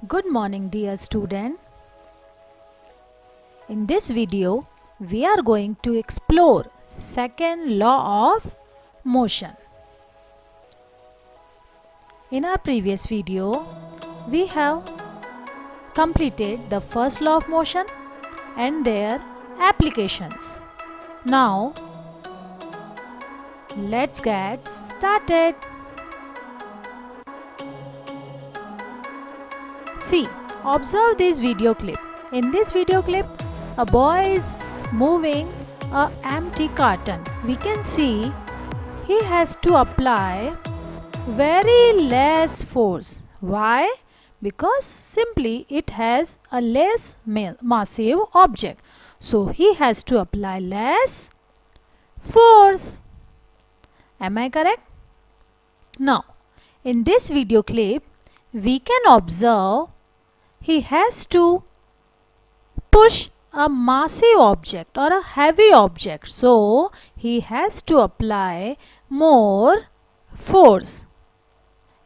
Good morning, dear student. In this video, we are going to explore second law of motion. In our previous video, we have completed the first law of motion and their applications. Now, let's get started. See, observe this video clip. In this video clip, a boy is moving an empty carton. We can see he has to apply very less force. Why? Because simply it has a less massive object. So he has to apply less force. Am I correct? Now, in this video clip, we can observe he has to push a massive object or a heavy object. So, he has to apply more force.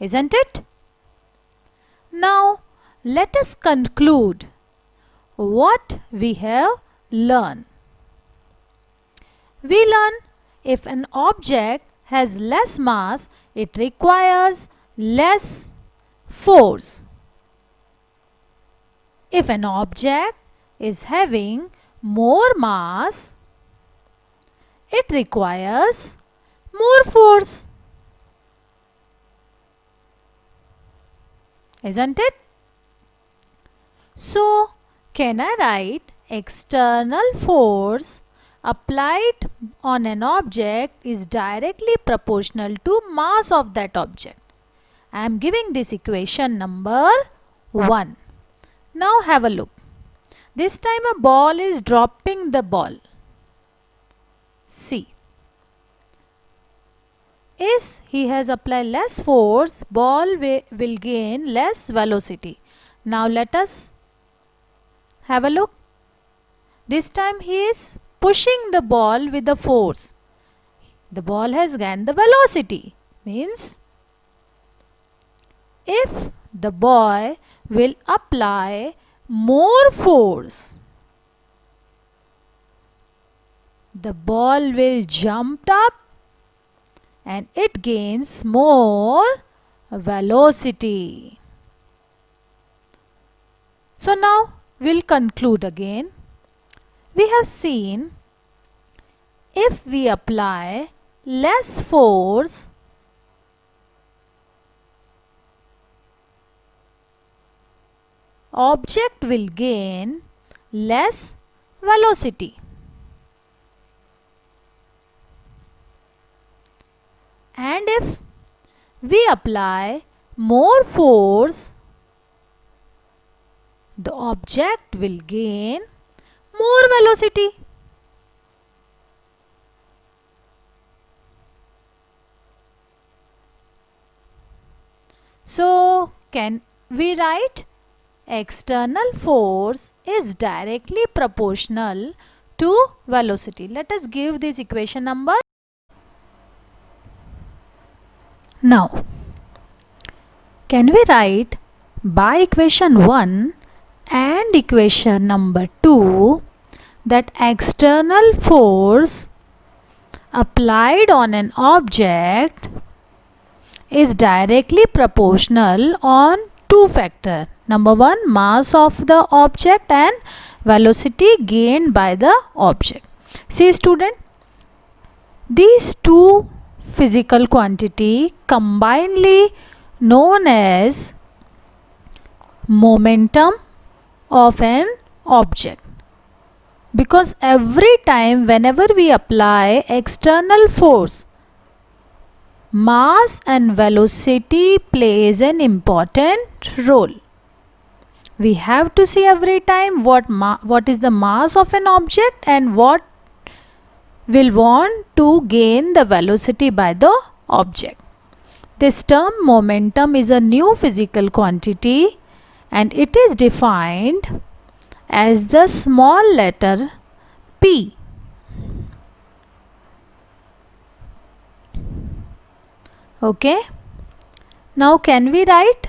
Isn't it? Now, let us conclude what we have learned. We learn if an object has less mass, it requires less force. If an object is having more mass, it requires more force. Isn't it? So, can I write external force applied on an object is directly proportional to mass of that object? I am giving this equation number 1. Now have a look. This time a ball is dropping the ball. See. As he has applied less force, ball will gain less velocity. Now let us have a look. This time he is pushing the ball with the force. The ball has gained the velocity. Means if the boy will apply more force, the ball will jump up and it gains more velocity. So now we'll conclude again. We have seen if we apply less force, object will gain less velocity. And if we apply more force, the object will gain more velocity. So, can we write external force is directly proportional to velocity? Let us give this equation number. Now, can we write by equation 1 and equation number 2 that external force applied on an object is directly proportional on two factors. Number 1, mass of the object, and velocity gained by the object. See student, these two physical quantity combinedly known as momentum of an object, because every time whenever we apply external force, mass and velocity plays an important role. We have to see every time what is the mass of an object and what will want to gain the velocity by the object. This term momentum is a new physical quantity and it is defined as the small letter P. Okay. Now can we write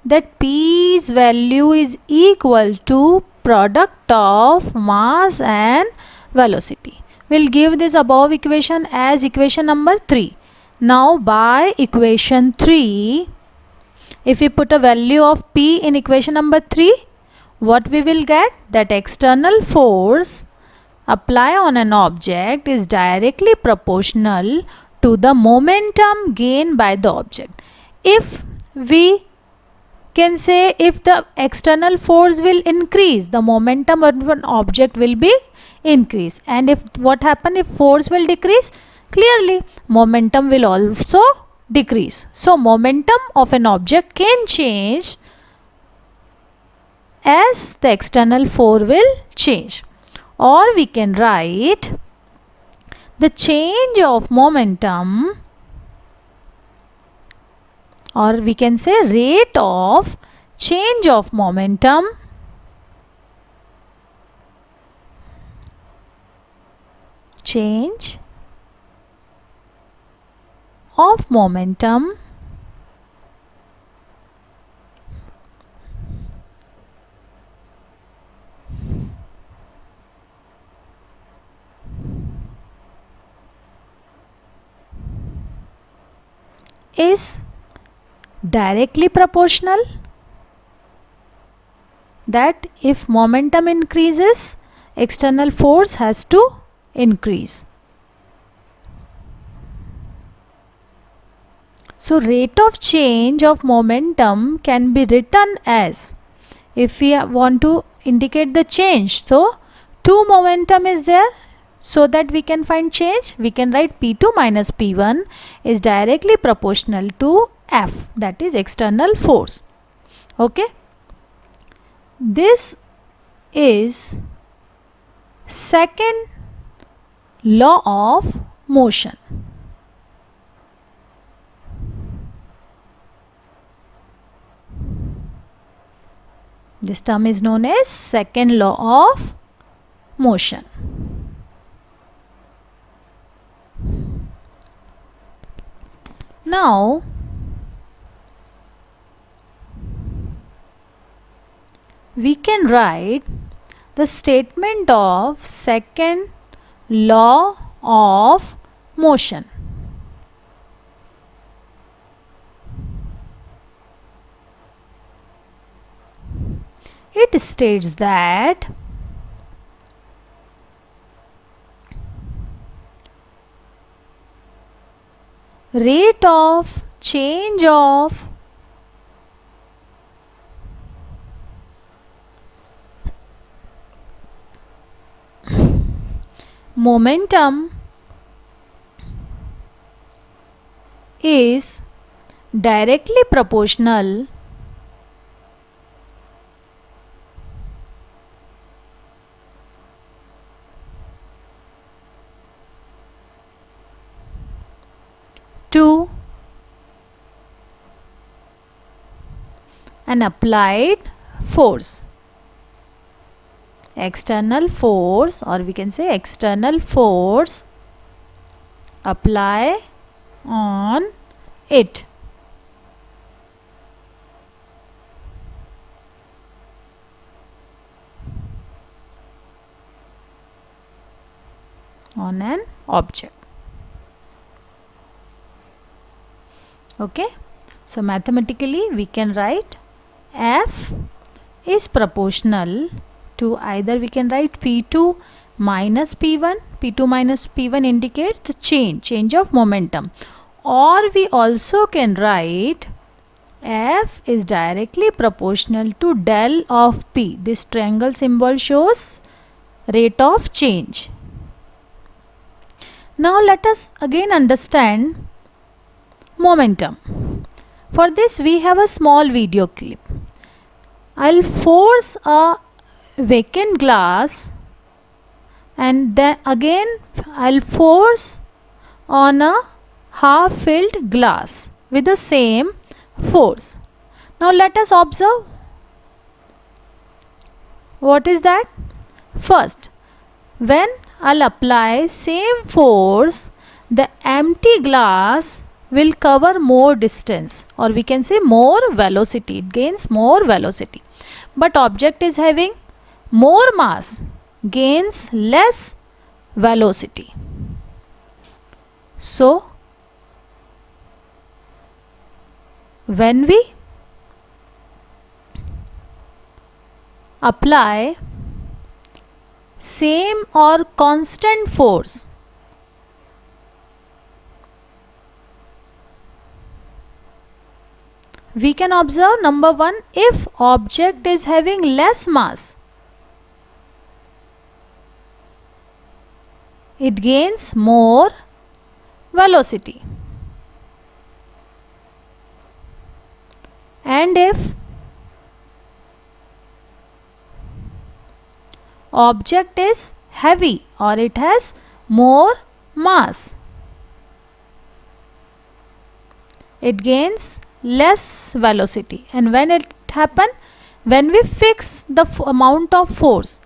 that P's value is equal to product of mass and velocity. We'll give this above equation as equation number 3. Now by equation 3, if we put a value of P in equation number 3, what we will get? That external force applied on an object is directly proportional to the momentum gained by the object. If we can say, if the external force will increase, the momentum of an object will be increase, and if what happen if force will decrease, clearly momentum will also decrease. So momentum of an object can change as the external force will change, or we can write the change of momentum, or we can say rate of change of momentum is directly proportional, that if momentum increases, external force has to increase. So rate of change of momentum can be written as, if we want to indicate the change, so 2 momentum is there, so that we can find change, we can write P2 minus P1 is directly proportional to F, that is external force. Okay, this is second law of motion. This term is known as second law of motion. Now we can write the statement of second law of motion. It states that rate of change of momentum is directly proportional to an applied force. External force, or we can say external force apply on it. On an object. Okay, so mathematically we can write F is proportional to, either we can write P2 minus P1. P2 minus P1 indicates the change of momentum, or we also can write F is directly proportional to del of P. This triangle symbol shows rate of change. Now let us again understand momentum. For this we have a small video clip. I'll force a vacant glass, and then again I'll force on a half filled glass with the same force. Now let us observe what is that. First, when I'll apply same force, the empty glass will cover more distance, or we can say more velocity. It gains more velocity. But object is having more mass gains less velocity. So when we apply same or constant force, we can observe, number one, if object is having less mass, it gains more velocity. And if object is heavy or it has more mass, it gains less velocity. And when it happen, when we fix the amount of force,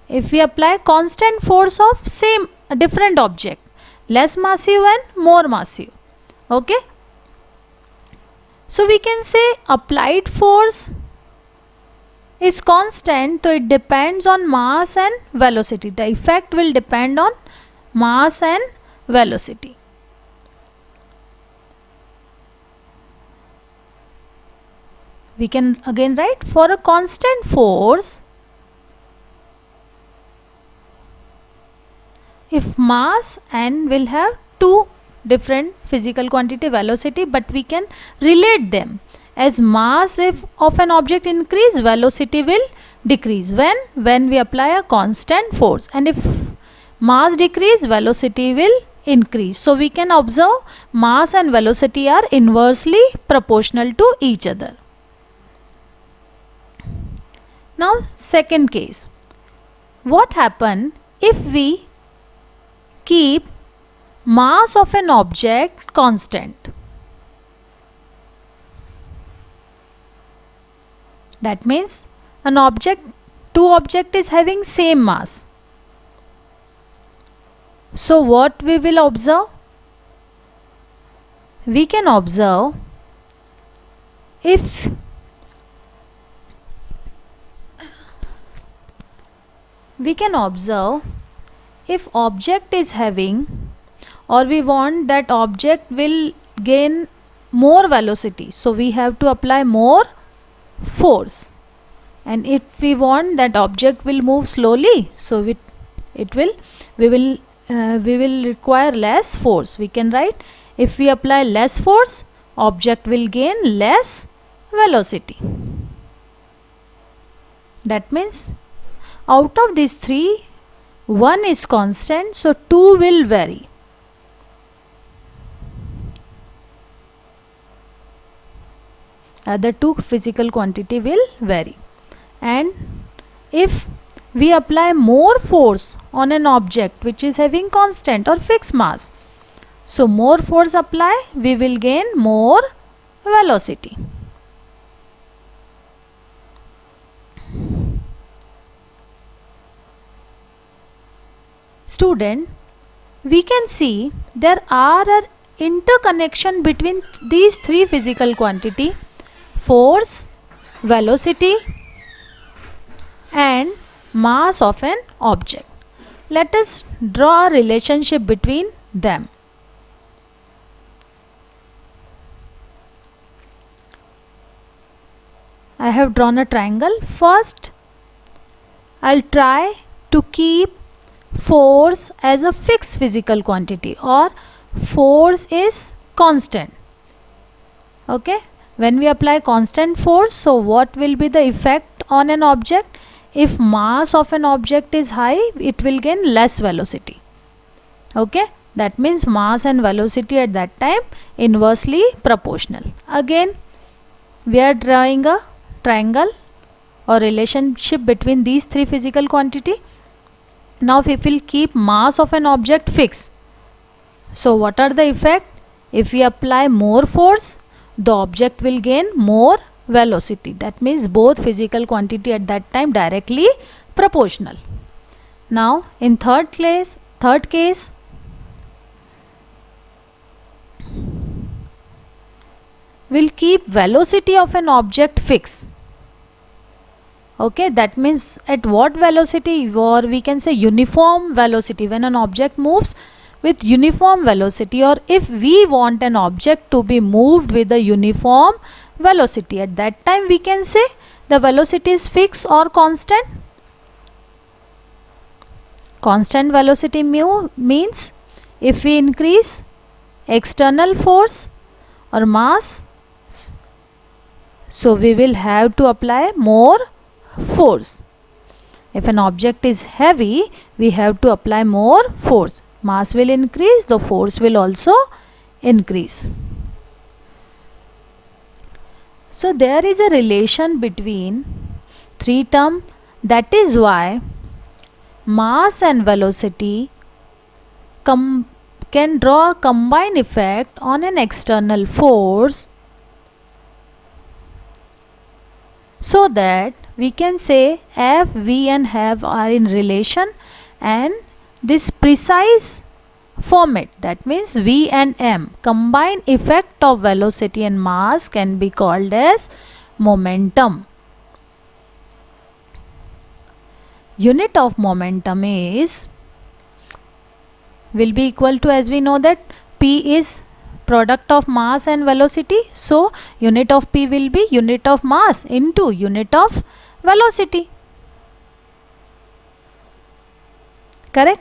if we apply constant force of same different object, less massive and more massive, okay, so we can say applied force is constant, so it depends on mass and velocity. The effect will depend on mass and velocity. We can again write, for a constant force, if mass n will have two different physical quantity velocity, but we can relate them as mass if of an object increase, velocity will decrease when we apply a constant force, and if mass decrease, velocity will increase. So we can observe mass and velocity are inversely proportional to each other. Now second case, what happen if we keep mass of an object constant? That means two object is having same mass. So what we will observe? We can observe, if object is having, or we want that object will gain more velocity, so we have to apply more force. And if we want that object will move slowly, so we will require less force. We can write, if we apply less force, object will gain less velocity. That means out of these three, one is constant, so two will vary. Other two physical quantity will vary. And if we apply more force on an object which is having constant or fixed mass, so more force apply, we will gain more velocity. Student, we can see there are an interconnection between these three physical quantity: force, velocity and mass of an object. Let us draw a relationship between them. I have drawn a triangle. First, I'll try to keep force as a fixed physical quantity, or force is constant. Okay, when we apply constant force, so what will be the effect on an object? If mass of an object is high, it will gain less velocity. Okay, that means mass and velocity at that time inversely proportional. Again, we are drawing a triangle or relationship between these three physical quantity. Now if we will keep mass of an object fixed, so what are the effect? If we apply more force, the object will gain more velocity. That means both physical quantity at that time directly proportional. Now in third case, will keep velocity of an object fixed. Okay, that means at what velocity, or we can say uniform velocity, when an object moves with uniform velocity, or if we want an object to be moved with a uniform velocity, at that time we can say the velocity is fixed or constant. Constant velocity mu means if we increase external force or mass, so we will have to apply more force. If an object is heavy, we have to apply more force. Mass will increase, the force will also increase. So there is a relation between three terms. That is why mass and velocity can draw a combined effect on an external force, so that we can say F, V and have are in relation, and this precise format, that means V and M, combined effect of velocity and mass, can be called as momentum. Unit of momentum will be equal to, as we know that P is product of mass and velocity, so unit of P will be unit of mass into unit of velocity. Correct?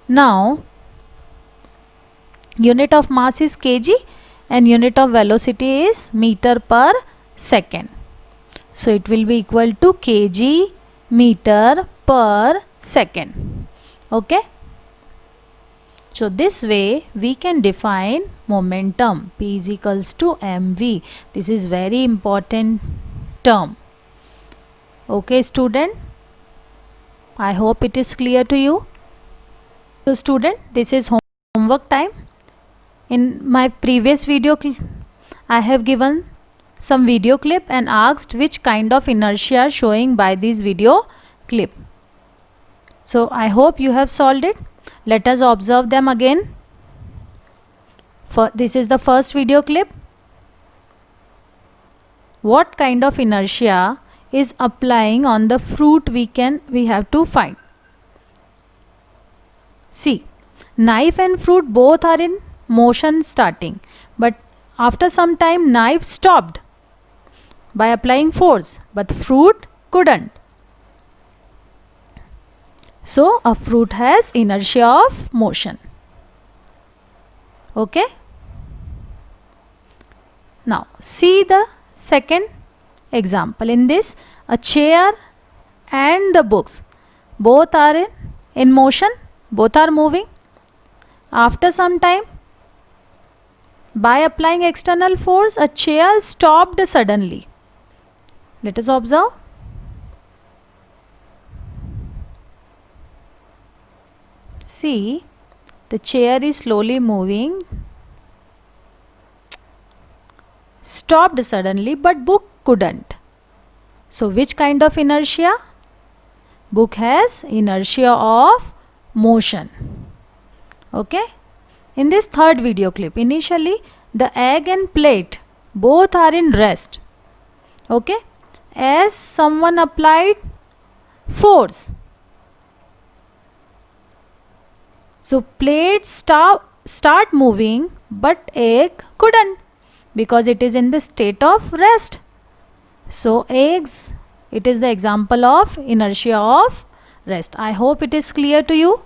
Now unit of mass is kg and unit of velocity is meter per second. So it will be equal to kg meter per second. Okay. So this way we can define momentum. P is equals to mv. This is very important term. Okay student, I hope it is clear to you. So student, this is homework time. In my previous video I have given some video clip and asked which kind of inertia showing by this video clip. So I hope you have solved it. Let us observe them again. This is the first video clip. What kind of inertia is applying on the fruit we have to find. See, knife and fruit both are in motion starting, but after some time knife stopped by applying force, but fruit couldn't. So a fruit has inertia of motion. Okay. Now see the second example. In this, a chair and the books both are in motion, both are moving. After some time, by applying external force, a chair stopped suddenly. Let us observe. See, the chair is slowly moving, stopped suddenly, but book couldn't. So which kind of inertia? Book has inertia of motion. Okay. In this third video clip, initially the egg and plate both are in rest. Okay. As someone applied force, so plate start moving, but egg couldn't because it is in the state of rest. So eggs, it is the example of inertia of rest. I hope it is clear to you.